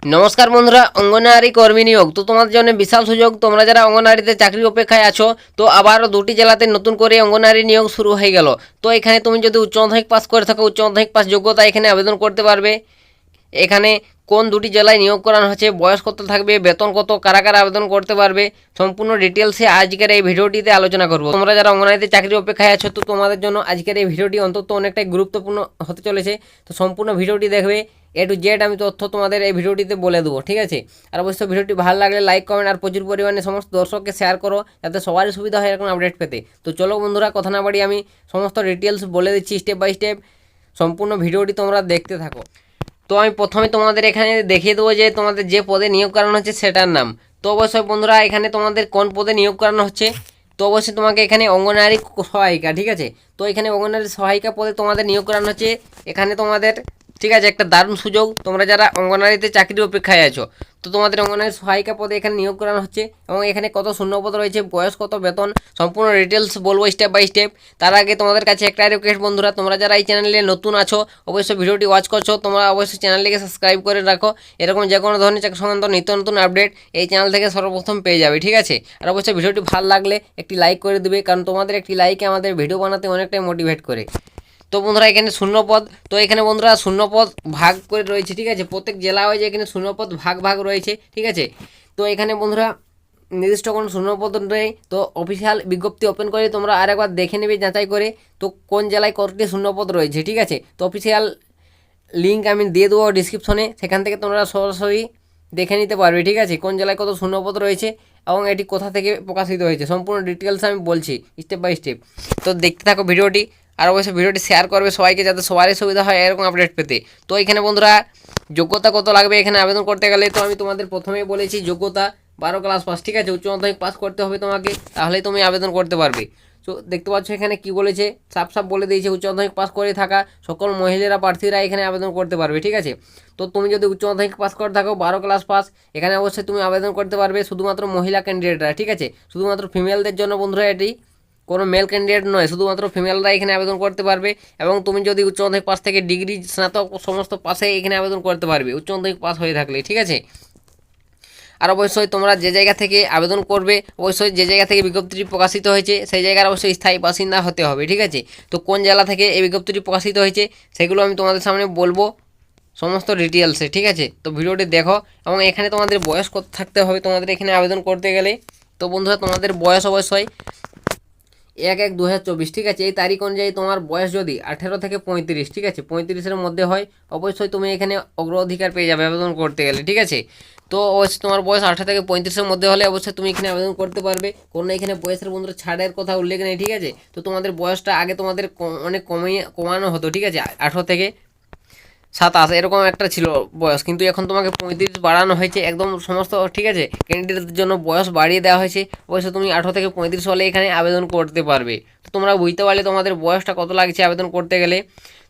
নমস্কার বন্ধুরা, অঙ্গনওয়াড়ি কর্মী নিয়োগ তো তোমাদের জন্য বিশাল সুযোগ। তোমরা যারা অঙ্গনওয়াড়িতে চাকরির অপেক্ষায় আছো, তো আবারও দুটি জেলাতে নতুন করে অঙ্গনওয়াড়ি নিয়োগ শুরু হয়ে গেল। তো এখানে তুমি যদি উচ্চ মাধ্যমিক পাস করে থাকো, উচ্চ মাধ্যমিক পাস যোগ্যতা এখানে আবেদন করতে পারবে। এখানে কোন দুটি জেলায় নিয়োগ করানো হচ্ছে, বয়স কত থাকবে, বেতন কত, কারা কারা আবেদন করতে পারবে, সম্পূর্ণ ডিটেলসে আজকের এই ভিডিওটিতে আলোচনা করব। তোমরা যারা অঙ্গনওয়াড়িতে চাকরির অপেক্ষায় আছো, তো তোমাদের জন্য আজকের এই ভিডিওটি অন্তত অনেকটাই গুরুত্বপূর্ণ হতে চলেছে। তো সম্পূর্ণ ভিডিওটি দেখবে, এ টু জেড আমি তথ্য তোমাদের এই ভিডিওটিতে বলে দেবো, ঠিক আছে। আর অবশ্যই ভিডিওটি ভালো লাগলে লাইক কমেন্ট আর প্রচুর পরিমাণে সমস্ত দর্শককে শেয়ার করো, যাতে সবারই সুবিধা হয় এরকম আপডেট পেতে। তো চলো বন্ধুরা, কথা না বাড়ি আমি সমস্ত ডিটেলস বলে দিচ্ছি স্টেপ বাই স্টেপ। সম্পূর্ণ ভিডিওটি তোমরা দেখতে থাকো। তো আমি প্রথমে তোমাদের এখানে দেখিয়ে দেবো যে তোমাদের যে পদে নিয়োগ করানো হচ্ছে সেটার নাম। তো অবশ্যই বন্ধুরা, এখানে তোমাদের কোন পদে নিয়োগ করানো হচ্ছে, তো অবশ্যই তোমাকে এখানে অঙ্গনওয়াড়ি সহায়িকা, ঠিক আছে। তো এখানে অঙ্গনওয়াড়ি সহায়িকা পদে তোমাদের নিয়োগ করানো হচ্ছে। এখানে তোমাদের, ঠিক আছে, একটা দারুণ সুযোগ। তোমরা যারা অঙ্গনওয়াড়িতে চাকরির অপেক্ষায় আছো, তো তোমাদের অঙ্গনওয়াড়ি সহায়িকা পদে এখানে নিয়োগ করানো হচ্ছে। এবং এখানে কত শূন্যপদ রয়েছে, বয়স কত, বেতন, সম্পূর্ণ ডিটেলস বলবো স্টেপ বাই স্টেপ। তার আগে তোমাদের কাছে একটা রিকোয়েস্ট বন্ধুরা, তোমরা যারা এই চ্যানেলে নতুন আছো, অবশ্যই ভিডিওটি ওয়াচ করছো, তোমরা অবশ্যই চ্যানেলটিকে সাবস্ক্রাইব করে রাখো। এরকম যে কোনো ধরনের চাকরি সংক্রান্ত নিত্য নতুন আপডেট এই চ্যানেল থেকে সর্বপ্রথম পেয়ে যাবে, ঠিক আছে। আর অবশ্যই ভিডিওটি ভালো লাগলে একটি লাইক করে দেবে, কারণ তোমাদের একটি লাইকে আমাদের ভিডিও বানাতে অনেকটাই মোটিভেট করে। তো বন্ধুরা, এখানে শূন্যপদ, তো এখানে বন্ধুরা শূন্যপদ ভাগ করে রয়েছে, ঠিক আছে। প্রত্যেক জেলা হয়ে এখানে শূন্যপদ ভাগ ভাগ রয়েছে, ঠিক আছে। তো এখানে বন্ধুরা নির্দিষ্ট কোনো শূন্যপদ নেই। তো অফিসিয়াল বিজ্ঞপ্তি ওপেন করে তোমরা আরেকবার দেখে নেবে যাচাই করে, তো কোন জেলায় কতটি শূন্যপদ রয়েছে, ঠিক আছে। তো অফিসিয়াল লিঙ্ক আমি দিয়ে দেবো ডিসক্রিপশনে, সেখান থেকে তোমরা সরাসরি দেখে নিতে পারবে, ঠিক আছে, কোন জেলায় কত শূন্যপদ রয়েছে এবং এটি কোথা থেকে প্রকাশিত হয়েছে। সম্পূর্ণ ডিটেলস আমি বলছি স্টেপ বাই স্টেপ। তো দেখতে থাকো ভিডিওটি, আর অবশ্যই ভিডিওটি শেয়ার করবে সবাইকে, যাতে সবারই সুবিধা হয় এরকম আপডেট পেতে। তো এখানে বন্ধুরা যোগ্যতা কত লাগবে এখানে আবেদন করতে গেলে, তো আমি তোমাদের প্রথমেই বলেছি যোগ্যতা 12 ক্লাস পাস, ঠিক আছে। উচ্চ মাধ্যমিক পাস করতে হবে তোমাকে, তাহলেই তুমি আবেদন করতে পারবে। তো দেখতে পাচ্ছ এখানে কি বলেছে, সাফ সাফ বলে দিয়েছে উচ্চ মাধ্যমিক পাস করে থাকা সকল মহিলারা প্রার্থীরা এখানে আবেদন করতে পারবে, ঠিক আছে। তো তুমি যদি উচ্চ মাধ্যমিক পাস করে থাকো 12 ক্লাস পাস, এখানে অবশ্যই তুমি আবেদন করতে পারবে। শুধুমাত্র মহিলা ক্যান্ডিডেটরা, ঠিক আছে, শুধুমাত্র ফিমেলদের জন্য বন্ধুরা এটি, কোনো মেল ক্যান্ডিডেট নয়, শুধুমাত্র ফিমেলরা এখানে আবেদন করতে পারবে। এবং তুমি যদি উচ্চ মাধ্যমিক পাস থেকে ডিগ্রি, স্নাতক সমস্ত পাশে এখানে আবেদন করতে পারবে উচ্চ মাধ্যমিক পাস হয়ে থাকলে, ঠিক আছে। আর অবশ্যই তোমরা যে জায়গা থেকে আবেদন করবে, অবশ্যই যে জায়গা থেকে বিজ্ঞপ্তিটি প্রকাশিত হয়েছে সেই জায়গার অবশ্যই স্থায়ী বাসিন্দা হতে হবে, ঠিক আছে। তো কোন জেলা থেকে এই বিজ্ঞপ্তিটি প্রকাশিত হয়েছে সেগুলো আমি তোমাদের সামনে বলবো সমস্ত ডিটেলসে, ঠিক আছে। তো ভিডিওটি দেখো, এবং এখানে তোমাদের বয়স কত থাকতে হবে তোমাদের এখানে আবেদন করতে গেলে। তো বন্ধুরা, তোমাদের বয়স অবশ্যই 1/1/2024, ঠিক আছে, এই তারিখ অনুযায়ী তোমার বয়স যদি 18 থেকে 35, ঠিক আছে, 35-এর মধ্যে হয়, অবশ্যই তুমি এখানে অগ্রাধিকার পেয়ে যাবে আবেদন করতে গেলে, ঠিক আছে। তো অবশ্যই তোমার বয়স 18 থেকে 35-এর মধ্যে হলে অবশ্যই তুমি এখানে আবেদন করতে পারবে। কোনো এখানে বয়সের বন্ধুরা ছাড়ের কথা উল্লেখ নেই, ঠিক আছে। তো তোমাদের বয়সটা আগে তোমাদের অনেক কমানো হতো, ঠিক আছে, 18 থেকে 27 এরকম একটা ছিল বয়স, কিন্তু এখন তোমাকে 35 বাড়ানো হয়েছে একদম সমস্ত, ঠিক আছে, ক্যান্ডিডেটদের জন্য বয়স বাড়িয়ে দেওয়া হয়েছে। অবশ্যই তুমি 18 থেকে 35 হলে এখানে আবেদন করতে পারবে। তো তোমরা বুঝতে পারলে তোমাদের বয়সটা কত লাগছে আবেদন করতে গেলে।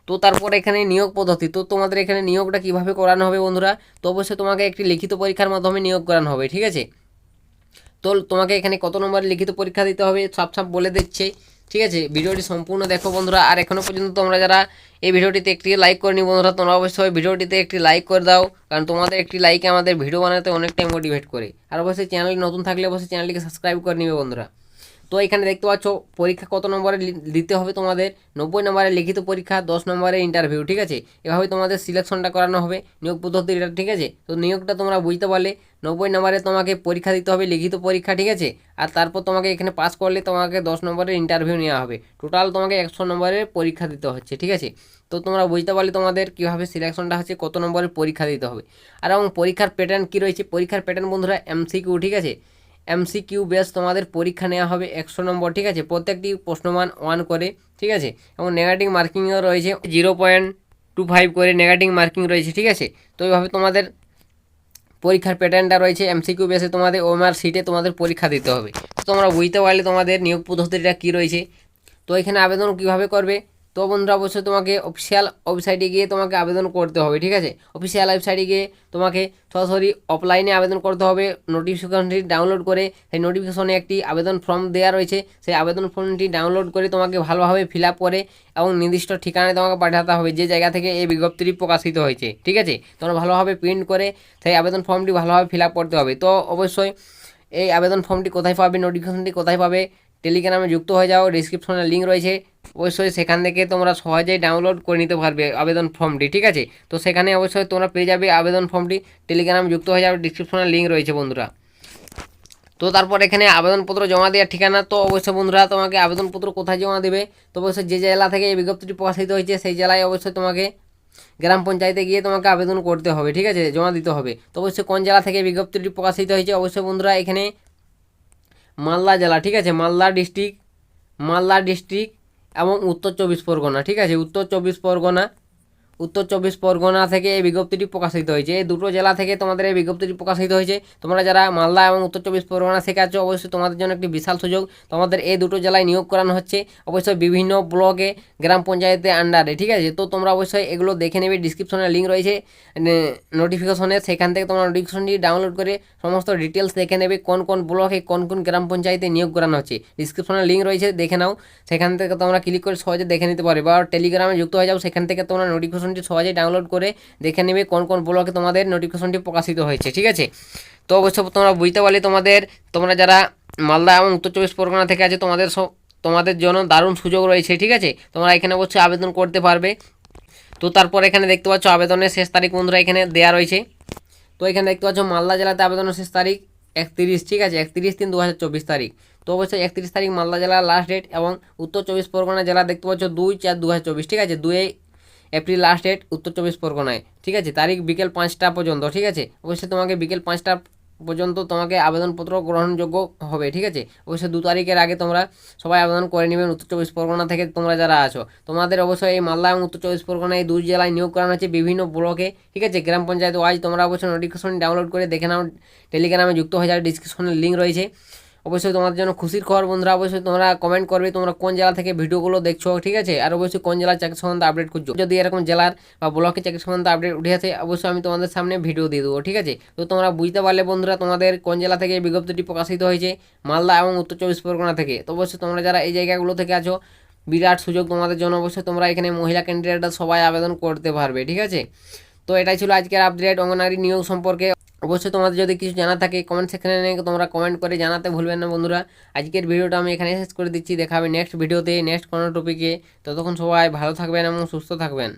তো তারপর এখানে নিয়োগ পদ্ধতি, তো তোমাদের এখানে নিয়োগটা কীভাবে করানো হবে বন্ধুরা, তো অবশ্যই তোমাকে একটি লিখিত পরীক্ষার মাধ্যমে নিয়োগ করানো হবে, ঠিক আছে। তো তোমাকে এখানে কত নম্বরের লিখিত পরীক্ষা দিতে হবে সাফ সাফ বলে দিচ্ছে, ঠিক আছে। ভিডিওটি সম্পূর্ণ দেখো বন্ধুরা, আর এখনও পর্যন্ত তোমরা যারা এই ভিডিওটিতে একটি লাইক করেনি বন্ধুরা, তোমরা অবশ্যই ভিডিওটিতে একটি লাইক করে দাও, কারণ তোমাদের একটি লাইকে আমাদের ভিডিও বানাতে অনেকটাই মোটিভেট করে। আর অবশ্যই চ্যানেল নতুন থাকলে অবশ্যই চ্যানেলটিকে সাবস্ক্রাইব করে নিবে বন্ধুরা। তো এখানে দেখতে পাচ্ছ পরীক্ষা কত নম্বরে দিতে হবে তোমাদের, 90 নম্বরের লিখিত পরীক্ষা, 10 নম্বরের ইন্টারভিউ, ঠিক আছে। এভাবে তোমাদের সিলেকশনটা করানো হবে নিয়োগ পদ্ধতিটা, ঠিক আছে। তো নিয়োগটা তোমরা বুঝতে পারলে 90 নম্বরে তোমাকে পরীক্ষা দিতে হবে, লিখিত পরীক্ষা, ঠিক আছে। আর তারপর তোমাকে এখানে পাস করলে তোমাকে 10 নম্বরের ইন্টারভিউ নেওয়া হবে। টোটাল তোমাকে 100 নম্বরের পরীক্ষা দিতে হচ্ছে, ঠিক আছে। তো তোমরা বুঝতে পারলে তোমাদের কীভাবে সিলেকশনটা হচ্ছে, কত নম্বরের পরীক্ষা দিতে হবে। আর এবং পরীক্ষার প্যাটার্ন কী রয়েছে, পরীক্ষার প্যাটার্ন বন্ধুরা MCQ, ঠিক আছে, MCQ বেস তোমাদের পরীক্ষা নেওয়া হবে 100 নম্বর, ঠিক আছে, প্রত্যেকটি প্রশ্নমান 1 করে, ঠিক আছে। এবং নেগেটিভ মার্কিংও রয়েছে 0.25 করে নেগেটিভ মার্কিং রয়েছে, ঠিক আছে। তো এইভাবে তোমাদের পরীক্ষার প্যাটার্নটা রয়েছে। MCQ বেসে তোমাদের OMR সিটে তোমাদের পরীক্ষা দিতে হবে। তো তোমরা বুঝতে পারলে তোমাদের নিয়োগ পদ্ধতিটা কী রয়েছে। তো এখানে আবেদন কীভাবে করবে, তো বন্ধুরা অবশ্যই তোমাকে অফিসিয়াল ওয়েবসাইটে গিয়ে তোমাকে আবেদন করতে হবে, ঠিক আছে। অফিসিয়াল ওয়েবসাইটে গিয়ে তোমাকে সরাসরি অফলাইনে আবেদন করতে হবে। নোটিফিকেশনটি ডাউনলোড করে সেই নোটিফিকেশনে একটি আবেদন ফর্ম দেওয়া রয়েছে, সেই আবেদন ফর্মটি ডাউনলোড করে তোমাকে ভালোভাবে ফিল আপ করে এবং নির্দিষ্ট ঠিকানায় তোমাকে পাঠাতে হবে যে জায়গা থেকে এই বিজ্ঞপ্তিটি প্রকাশিত হয়েছে, ঠিক আছে। তোমরা ভালোভাবে প্রিন্ট করে সেই আবেদন ফর্মটি ভালোভাবে ফিল আপ করতে হবে। তো অবশ্যই এই আবেদন ফর্মটি কোথায় পাবে, নোটিফিকেশনটি কোথায় পাবে, টেলিগ্রামে যুক্ত হয়ে যাও, ডিসক্রিপশনে লিঙ্ক রয়েছে, অবশ্যই সেখান থেকে তোমরা সহজেই ডাউনলোড করে নিতে পারবে আবেদন ফর্মটি, ঠিক আছে। তো সেখানে অবশ্যই তোমরা পেয়ে যাবে আবেদন ফর্মটি, টেলিগ্রামে যুক্ত হয়ে যাবে, ডিসক্রিপশনে লিঙ্ক রয়েছে বন্ধুরা। তো তারপর এখানে আবেদনপত্র জমা দেওয়ার ঠিকানা, তো অবশ্যই বন্ধুরা তোমাকে আবেদনপত্র কোথায় জমা দেবে, তো অবশ্যই যে জেলা থেকে এই বিজ্ঞপ্তিটি প্রকাশিত হয়েছে সেই জেলায় অবশ্যই তোমাকে গ্রাম পঞ্চায়েতে গিয়ে তোমাকে আবেদন করতে হবে, ঠিক আছে, জমা দিতে হবে। তো অবশ্যই কোন জেলা থেকে বিজ্ঞপ্তিটি প্রকাশিত হয়েছে, অবশ্যই বন্ধুরা এখানে মালদা জেলা, ঠিক আছে, মালদা ডিস্ট্রিক্ট এবং উত্তর চব্বিশ পরগনা, ঠিক আছে, উত্তর চব্বিশ পরগনা থেকে এই বিজ্ঞপ্তিটি প্রকাশিত হয়েছে। এই দুটো জেলা থেকে তোমাদের এই বিজ্ঞপ্তিটি প্রকাশিত হয়েছে। তোমরা যারা মালদা এবং উত্তর চব্বিশ পরগনা থেকে আছো অবশ্যই তোমাদের জন্য একটি বিশাল সুযোগ, তোমাদের এই দুটো জেলায় নিয়োগ করানো হচ্ছে, অবশ্যই বিভিন্ন ব্লকে গ্রাম পঞ্চায়েতের আন্ডারে, ঠিক আছে। তো তোমরা অবশ্যই এগুলো দেখে নেবে, ডিসক্রিপশনে লিঙ্ক রয়েছে নোটিফিকেশনে, সেখান থেকে তোমরা নোটিফিকেশনটি ডাউনলোড করে সমস্ত ডিটেলস দেখে নেবে, কোন কোন ব্লকে কোন কোন গ্রাম পঞ্চায়েতে নিয়োগ করানো হচ্ছে। ডিসক্রিপশনে লিঙ্ক রয়েছে, দেখে নাও, সেখান থেকে তোমরা ক্লিক করে সহজে দেখে নিতে পারবে। বা টেলিগ্রামে যুক্ত হয়ে যাও, সেখান থেকে তোমরা নোটিফিকেশনটি সহজেই ডাউনলোড করে দেখে নেবে কোন কোন ব্লকে তোমাদের নোটিফিকেশনটি প্রকাশিত হয়েছে, ঠিক আছে। তো অবশ্যই তোমরা বুঝতে পারলে তোমরা যারা মালদা এবং উত্তর চব্বিশ পরগনা থেকে আছে তোমাদের জন্য দারুণ সুযোগ রয়েছে, ঠিক আছে। তোমরা এখানে অবশ্যই আবেদন করতে পারবে। তো তারপর এখানে দেখতে পাচ্ছ আবেদনের শেষ তারিখ বন্ধুরা এখানে দেওয়া রয়েছে। তো এখানে দেখতে পাচ্ছ মালদা জেলাতে আবেদনের শেষ তারিখ 31, ঠিক আছে, 31/3/2024 তারিখ। তো অবশ্যই 31 তারিখ মালদা জেলার লাস্ট ডেট, এবং উত্তর চব্বিশ পরগনা জেলা দেখতে পাচ্ছ 2/4/2024, ঠিক আছে, 2 এপ্রিল লাস্ট ডেট উত্তর চব্বিশ পরগনায়, ঠিক আছে, তারিখ বিকেল 5টা পর্যন্ত, ঠিক আছে। অবশ্যই তোমাকে বিকেল 5টা পর্যন্ত তোমাকে আবেদনপত্র গ্রহণযোগ্য হবে, ঠিক আছে। অবশ্যই 2 তারিখের আগে তোমরা সবাই আবেদন করে নেবেন উত্তর চব্বিশ পরগনা থেকে তোমরা যারা আছো। তোমাদের অবশ্যই এই মালদা এবং উত্তর চব্বিশ পরগনা এই দুই জেলায় নিয়োগ করানো হচ্ছে বিভিন্ন ব্লকে, ঠিক আছে, গ্রাম পঞ্চায়েত ওয়াইজ। তোমরা অবশ্যই নোটিফিকেশন ডাউনলোড করে দেখে নাও, টেলিগ্রামে যুক্ত হয়ে যাবে, ডিসক্রিপশনে লিঙ্ক রয়েছে। অবশ্যই তোমাদের জন্য খুশির খবর বন্ধুরা, অবশ্যই তোমরা কমেন্ট করবে তোমরা কোন জেলা থেকে ভিডিওগুলো দেখছো, ঠিক আছে, আর অবশ্যই কোন জেলার চাকরি সম্বন্ধে আপডেট খুঁজছো। যদি এরকম জেলার বা ব্লকের চাকরি সম্বন্ধে আপডেট উঠে আসে অবশ্যই আমি তোমাদের সামনে ভিডিও দিয়ে দেবো, ঠিক আছে। তো তোমরা বুঝতে পারলে বন্ধুরা তোমাদের কোন জেলা থেকে এই বিজ্ঞপ্তিটি প্রকাশিত হয়েছে, মালদা এবং উত্তর চব্বিশ পরগনা থেকে। তো অবশ্যই তোমরা যারা এই জায়গাগুলো থেকে আছো বিরাট সুযোগ তোমাদের জন্য, অবশ্যই তোমরা এখানে মহিলা ক্যান্ডিডেটরা সবাই আবেদন করতে পারবে, ঠিক আছে। তো এটাই ছিল আজকের আপডেট অঙ্গনারী নিয়োগ সম্পর্কে। অবশ্যই তোমাদের যদি কিছু জানা থাকে কমেন্ট সেকশনে তোমরা কমেন্ট করে জানাতে ভুলবেন না বন্ধুরা। আজকের ভিডিওটা আমি এখানে শেষ করে দিচ্ছি, দেখা হবে নেক্সট ভিডিওতে নেক্সট কোনো টপিকে। ততক্ষণ সবাই ভালো থাকবেন এবং সুস্থ থাকবেন।